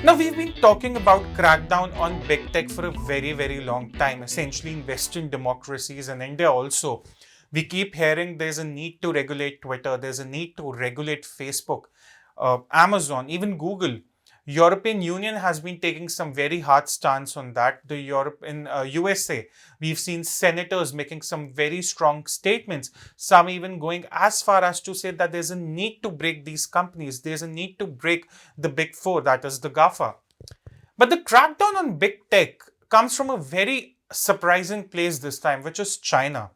Now, we've been talking about crackdown on big tech for a very long time, essentially in Western democracies and India also. We keep hearing there's a need to regulate Twitter, there's a need to regulate Facebook, Amazon, even Google. European Union has been taking some very hard stance on that. The Europe in USA, we've seen senators making some very strong statements. Some even going as far as to say that there's a need to break these companies. There's a need to break the big four, that is the GAFA. But the crackdown on big tech comes from a very surprising place this time, which is China.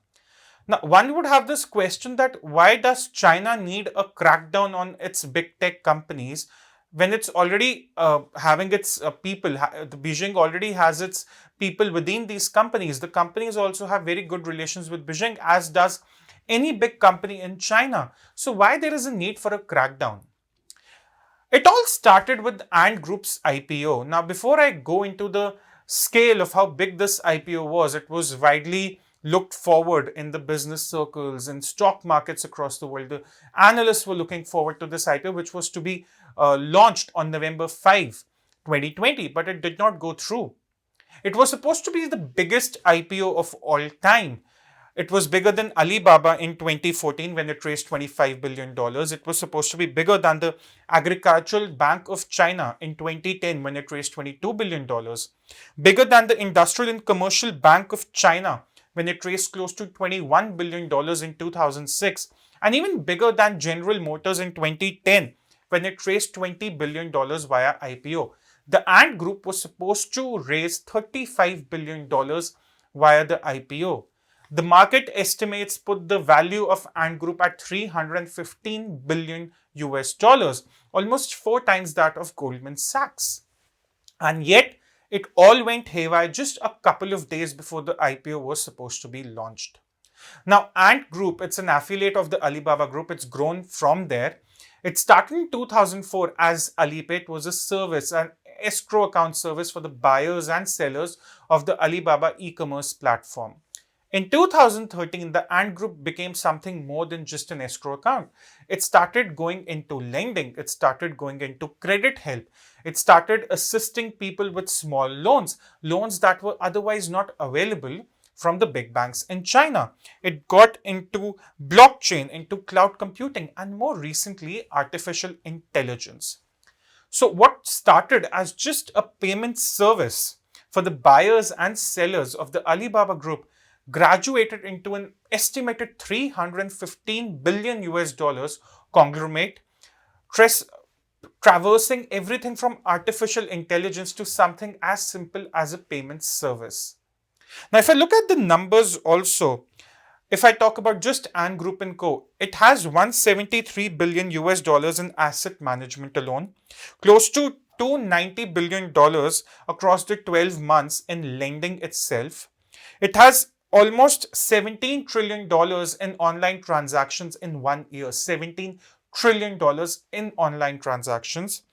Now, one would have this question that why does China need a crackdown on its big tech companies when it's already having its people? The Beijing already has its people within these companies. The companies also have very good relations with Beijing, as does any big company in China. So why there is a need for a crackdown? It all started with Ant Group's IPO. Now, before I go into the scale of how big this IPO was, it was widely looked forward in the business circles and stock markets across the world. The analysts were looking forward to this IPO, which was to be launched on November 5, 2020, but it did not go through. It was supposed to be the biggest IPO of all time. It was bigger than Alibaba in 2014 when it raised $25 billion. It was supposed to be bigger than the Agricultural Bank of China in 2010 when it raised $22 billion. Bigger than the Industrial and Commercial Bank of China when it raised close to $21 billion in 2006. And even bigger than General Motors in 2010 when it raised $20 billion via IPO. The Ant Group was supposed to raise $35 billion via the IPO. The market estimates put the value of Ant Group at 315 billion US dollars, almost 4 times that of Goldman Sachs. And yet, it all went haywire just a couple of days before the IPO was supposed to be launched. Now, Ant Group, it's an affiliate of the Alibaba Group. It's grown from there. It started in 2004 as Alipay. It was a service, an escrow account service for the buyers and sellers of the Alibaba e-commerce platform. In 2013, the Ant Group became something more than just an escrow account. It started going into lending. It started going into credit help. It started assisting people with small loans, loans that were otherwise not available from the big banks in China. It got into blockchain, into cloud computing, and more recently, artificial intelligence. So what started as just a payment service for the buyers and sellers of the Alibaba Group graduated into an estimated 315 billion US dollars conglomerate, traversing everything from artificial intelligence to something as simple as a payment service. Now, if I look at the numbers also, if I talk about just Ant Group & Co., it has 173 billion US dollars in asset management alone, close to $290 billion across the 12 months in lending itself. It has almost $17 trillion in online transactions in 1 year. $17 trillion in online transactions.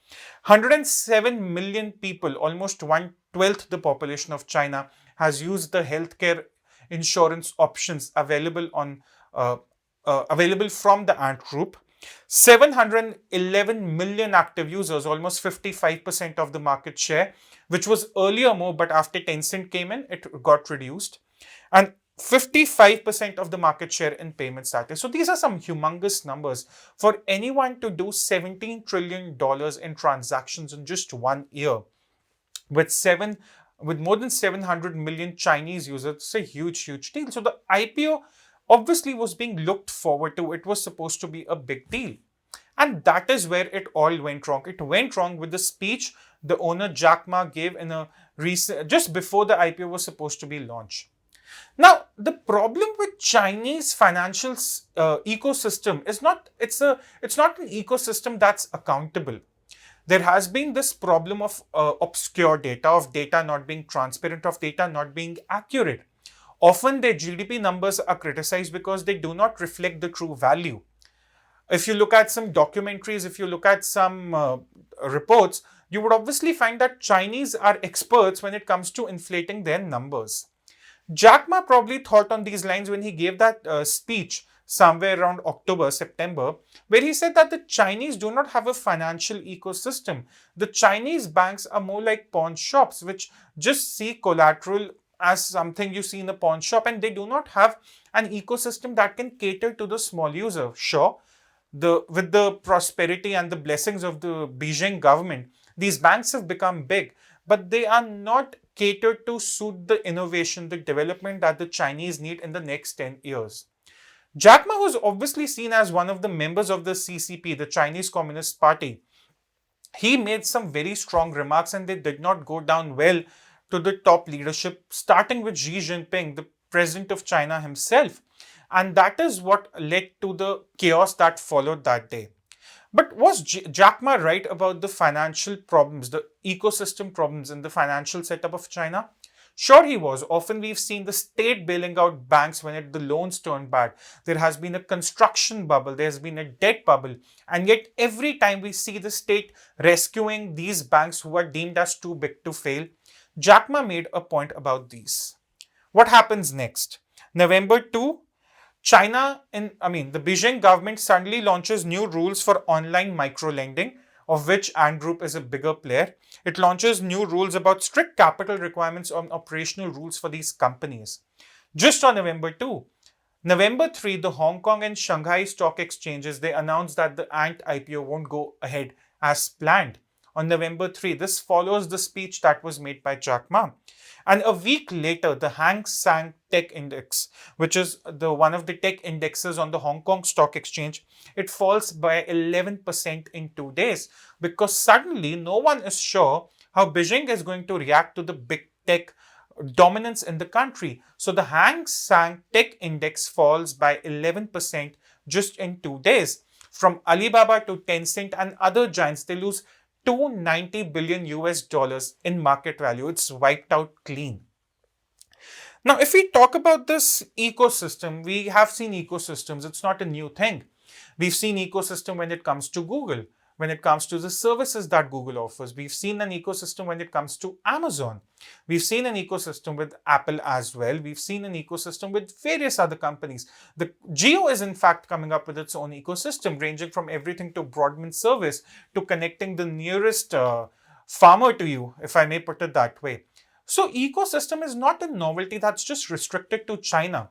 107 million people, almost 1/12 the population of China, has used the healthcare insurance options available from the Ant Group. 711 million active users, almost 55% of the market share, which was earlier more, but after Tencent came in, it got reduced. And 55% of the market share in payments status. So these are some humongous numbers. For anyone to do $17 trillion in transactions in just 1 year with more than 700 million Chinese users, it's a huge deal. So the IPO obviously was being looked forward to. It was supposed to be a big deal. And that is where it all went wrong. It went wrong with the speech the owner Jack Ma gave in a just before the IPO was supposed to be launched. Now, the problem with Chinese financial ecosystem is it's not an ecosystem that's accountable. There has been this problem of obscure data, of data not being transparent, of data not being accurate. Often their GDP numbers are criticized because they do not reflect the true value. If you look at some documentaries, if you look at some reports, you would obviously find that Chinese are experts when it comes to inflating their numbers. Jack Ma probably thought on these lines when he gave that speech somewhere around October, September, where he said that the Chinese do not have a financial ecosystem. The Chinese banks are more like pawn shops, which just see collateral as something you see in a pawn shop, and they do not have an ecosystem that can cater to the small user. Sure, with the prosperity and the blessings of the Beijing government, these banks have become big, but they are not catered to suit the innovation, the development that the Chinese need in the next 10 years. Jack Ma, who's obviously seen as one of the members of the CCP, the Chinese Communist Party, he made some very strong remarks and they did not go down well to the top leadership, starting with Xi Jinping, the president of China himself. And that is what led to the chaos that followed that day. But was Jack Ma right about the financial problems, the ecosystem problems in the financial setup of China? Sure, he was. Often we've seen the state bailing out banks when the loans turn bad. There has been a construction bubble, there's been a debt bubble. And yet every time we see the state rescuing these banks who are deemed as too big to fail, Jack Ma made a point about these. What happens next? November 2, the Beijing government suddenly launches new rules for online micro-lending, of which Ant Group is a bigger player. It launches new rules about strict capital requirements on operational rules for these companies. Just on November 2. November 3, the Hong Kong and Shanghai stock exchanges, they announced that the Ant IPO won't go ahead as planned. On November 3, this follows the speech that was made by Jack Ma. And a week later, the Hang Seng Tech Index, which is one of the tech indexes on the Hong Kong Stock Exchange, it falls by 11% in 2 days because suddenly no one is sure how Beijing is going to react to the big tech dominance in the country. So the Hang Seng Tech Index falls by 11% just in 2 days. From Alibaba to Tencent and other giants, they lose 290 billion US dollars in market value. It's wiped out clean. Now, if we talk about this ecosystem, we have seen ecosystems. It's not a new thing. We've seen ecosystem when it comes to Google, when it comes to the services that Google offers. We've seen an ecosystem when it comes to Amazon. We've seen an ecosystem with Apple as well. We've seen an ecosystem with various other companies. The Jio is in fact coming up with its own ecosystem, ranging from everything to broadband service to connecting the nearest farmer to you, if I may put it that way. So ecosystem is not a novelty that's just restricted to China.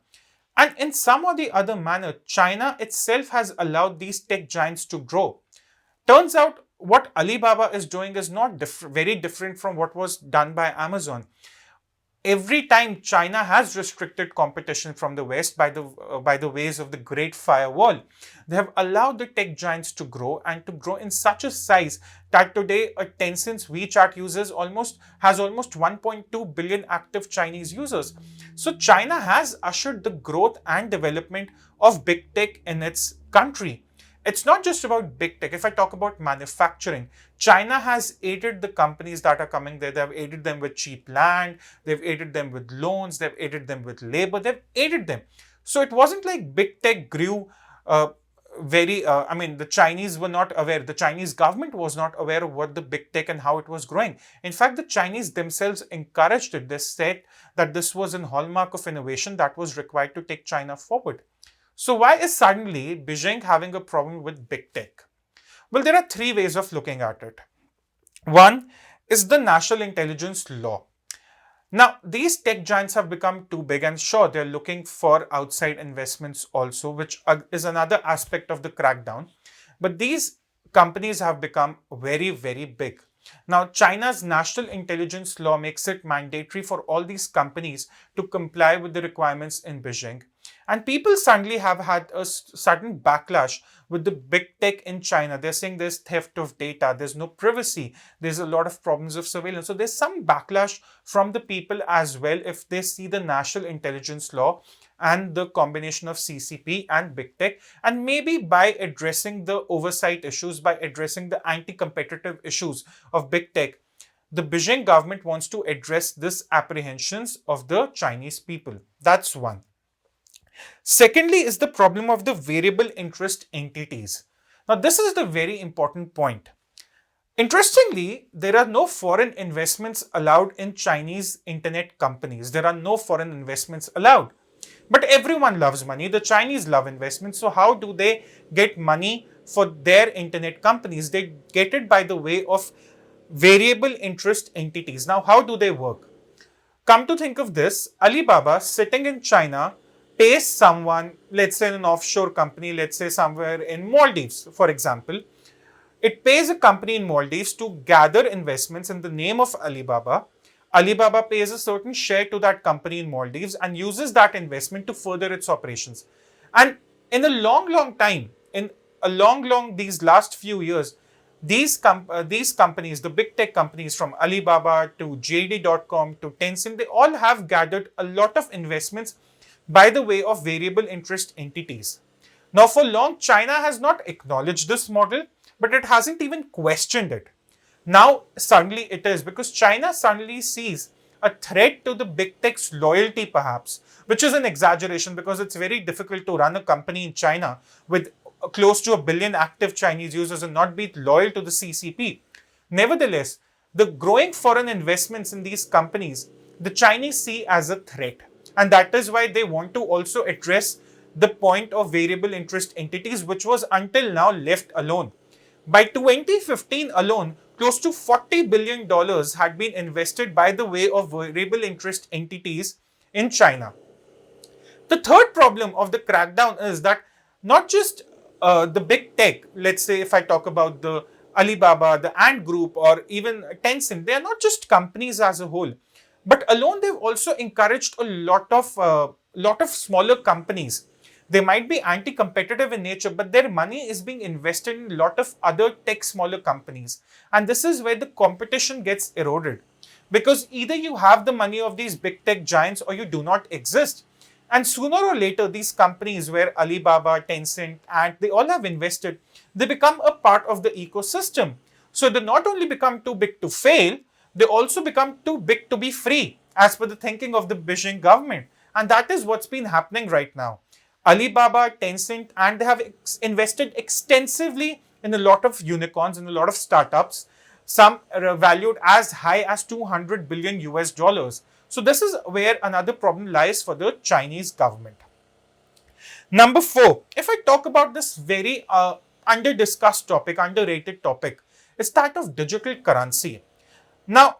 And in some or the other manner, China itself has allowed these tech giants to grow. Turns out what Alibaba is doing is not very different from what was done by Amazon. Every time China has restricted competition from the West by the ways of the Great Firewall, they have allowed the tech giants to grow and to grow in such a size that today a Tencent's WeChat has almost 1.2 billion active Chinese users. So China has ushered the growth and development of big tech in its country. It's not just about big tech. If I talk about manufacturing, China has aided the companies that are coming there. They've aided them with cheap land. They've aided them with loans. They've aided them with labor. They've aided them. So it wasn't like big tech grew the Chinese were not aware. The Chinese government was not aware of what the big tech and how it was growing. In fact, the Chinese themselves encouraged it. They said that this was a hallmark of innovation that was required to take China forward. So why is suddenly Beijing having a problem with big tech? Well, there are three ways of looking at it. One is the national intelligence law. Now, these tech giants have become too big and sure, they're looking for outside investments also, which is another aspect of the crackdown. But these companies have become very, very big. Now, China's national intelligence law makes it mandatory for all these companies to comply with the requirements in Beijing. And people suddenly have had a sudden backlash with the big tech in China. They're saying there's theft of data, there's no privacy, there's a lot of problems of surveillance. So there's some backlash from the people as well if they see the national intelligence law and the combination of CCP and big tech. And maybe by addressing the oversight issues, by addressing the anti-competitive issues of big tech, the Beijing government wants to address this apprehensions of the Chinese people. That's one. Secondly is the problem of the variable interest entities. Now, this is the very important point. Interestingly, there are no foreign investments allowed in Chinese internet companies. There are no foreign investments allowed But everyone loves money. The Chinese love investment. So how do they get money for their internet companies? They get it by the way of variable interest entities. Now, how do they work? Come to think of this, Alibaba sitting in China pays someone, let's say an offshore company, let's say somewhere in Maldives, for example. It pays a company in Maldives to gather investments in the name of Alibaba. Alibaba pays a certain share to that company in Maldives and uses that investment to further its operations. And in a long time, in a these last few years, these companies, the big tech companies from Alibaba to JD.com to Tencent, they all have gathered a lot of investments by the way of variable interest entities. Now, for long, China has not acknowledged this model, but it hasn't even questioned it. Now, suddenly it is, because China suddenly sees a threat to the big tech's loyalty, perhaps, which is an exaggeration because it's very difficult to run a company in China with close to 1 billion active Chinese users and not be loyal to the CCP. Nevertheless, the growing foreign investments in these companies, the Chinese see as a threat. And that is why they want to also address the point of variable interest entities, which was until now left alone. By 2015 alone, close to $40 billion had been invested by the way of variable interest entities in China. The third problem of the crackdown is that not just the big tech, let's say if I talk about the Alibaba, the Ant Group, or even Tencent, they are not just companies as a whole, but alone they've also encouraged a lot of smaller companies. They might be anti-competitive in nature, but their money is being invested in a lot of other tech smaller companies. And this is where the competition gets eroded. Because either you have the money of these big tech giants or you do not exist. And sooner or later, these companies where Alibaba, Tencent, and they all have invested, they become a part of the ecosystem. So they not only become too big to fail, they also become too big to be free, as per the thinking of the Beijing government. And that is what's been happening right now. Alibaba, Tencent, and they have invested extensively in a lot of unicorns, in a lot of startups. Some are valued as high as 200 billion US dollars. So this is where another problem lies for the Chinese government. Number 4, if I talk about this very under-discussed topic, underrated topic, it's that of digital currency. Now,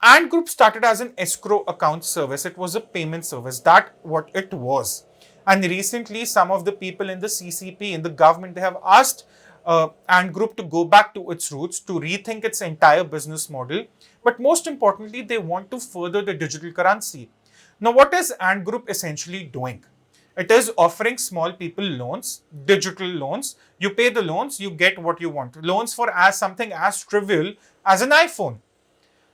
Ant Group started as an escrow account service. It was a payment service. That's what it was. And recently, some of the people in the CCP, in the government, they have asked Ant Group to go back to its roots, to rethink its entire business model. But most importantly, they want to further the digital currency. Now, what is Ant Group essentially doing? It is offering small people loans, digital loans. You pay the loans, you get what you want. Loans for something as trivial as an iPhone.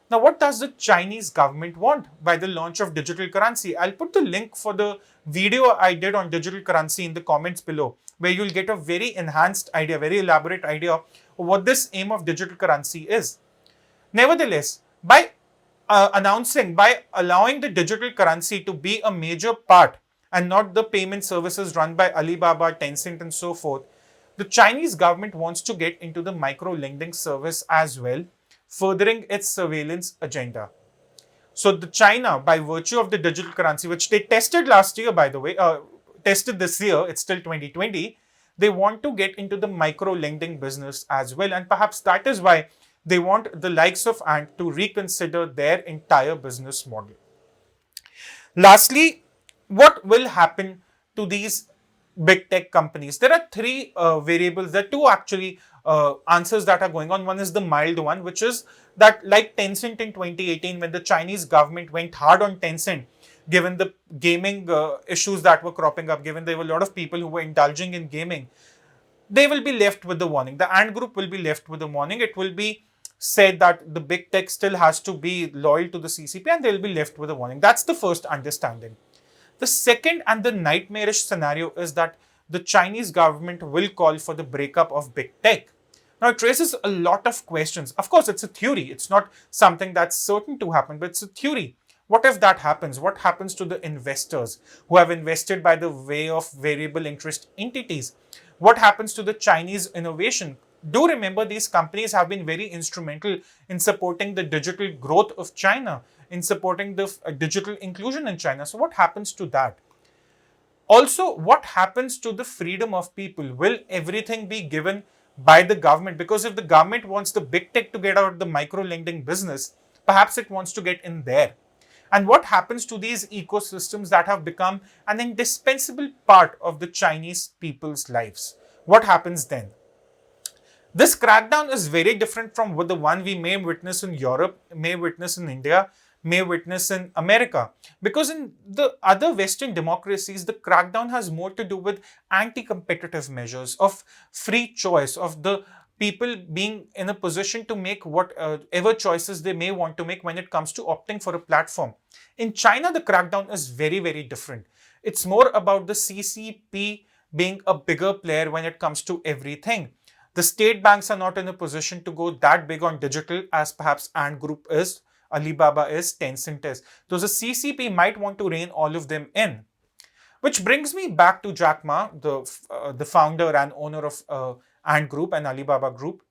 Now, what does the Chinese government want by the launch of digital currency? I'll put the link for the video I did on digital currency in the comments below, where you'll get a very enhanced idea, very elaborate idea of what this aim of digital currency is. Nevertheless, by allowing the digital currency to be a major part and not the payment services run by Alibaba, Tencent, and so forth, the Chinese government wants to get into the micro lending service as well, furthering its surveillance agenda. So the China, by virtue of the digital currency, which they tested last year, by the way, tested this year, it's still 2020, they want to get into the micro lending business as well. And perhaps that is why they want the likes of Ant to reconsider their entire business model. Lastly, what will happen to these big tech companies? There are 3 variables. There are 2 actually answers that are going on. One is the mild one, which is that like Tencent in 2018, when the Chinese government went hard on Tencent, given the gaming issues that were cropping up, given there were a lot of people who were indulging in gaming, they will be left with the warning. The Ant Group will be left with the warning. It will be said that the big tech still has to be loyal to the CCP and they will be left with a warning. That's the first understanding. The second and the nightmarish scenario is that the Chinese government will call for the breakup of big tech. Now, it raises a lot of questions. Of course, it's a theory. It's not something that's certain to happen, but it's a theory. What if that happens? What happens to the investors who have invested by the way of variable interest entities? What happens to the Chinese innovation? Do remember, these companies have been very instrumental in supporting the digital growth of China, in supporting the digital inclusion in China. So what happens to that? Also, what happens to the freedom of people? Will everything be given by the government? Because if the government wants the big tech to get out of the micro lending business, perhaps it wants to get in there. And what happens to these ecosystems that have become an indispensable part of the Chinese people's lives? What happens then? This crackdown is very different from the one we may witness in Europe, may witness in India, may witness in America. Because in the other Western democracies, the crackdown has more to do with anti-competitive measures of free choice, of the people being in a position to make whatever choices they may want to make when it comes to opting for a platform. In China, the crackdown is very, very different. It's more about the CCP being a bigger player when it comes to everything. The state banks are not in a position to go that big on digital as perhaps Ant Group is, Alibaba is, Tencent is. So the CCP might want to rein all of them in. Which brings me back to Jack Ma, the founder and owner of Ant Group and Alibaba Group.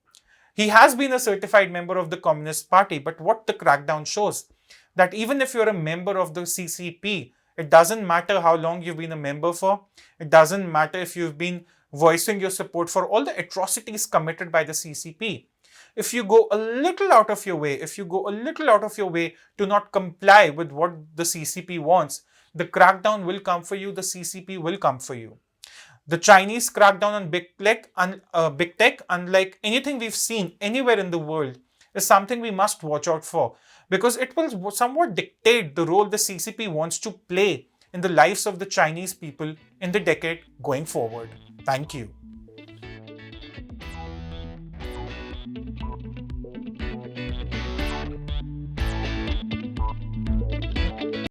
He has been a certified member of the Communist Party, but what the crackdown shows, that even if you're a member of the CCP, it doesn't matter how long you've been a member for. It doesn't matter if you've been voicing your support for all the atrocities committed by the CCP. If you go a little out of your way, to not comply with what the CCP wants, the crackdown will come for you, the CCP will come for you. The Chinese crackdown on big tech, unlike anything we've seen anywhere in the world, is something we must watch out for, because it will somewhat dictate the role the CCP wants to play in the lives of the Chinese people in the decade going forward. Thank you.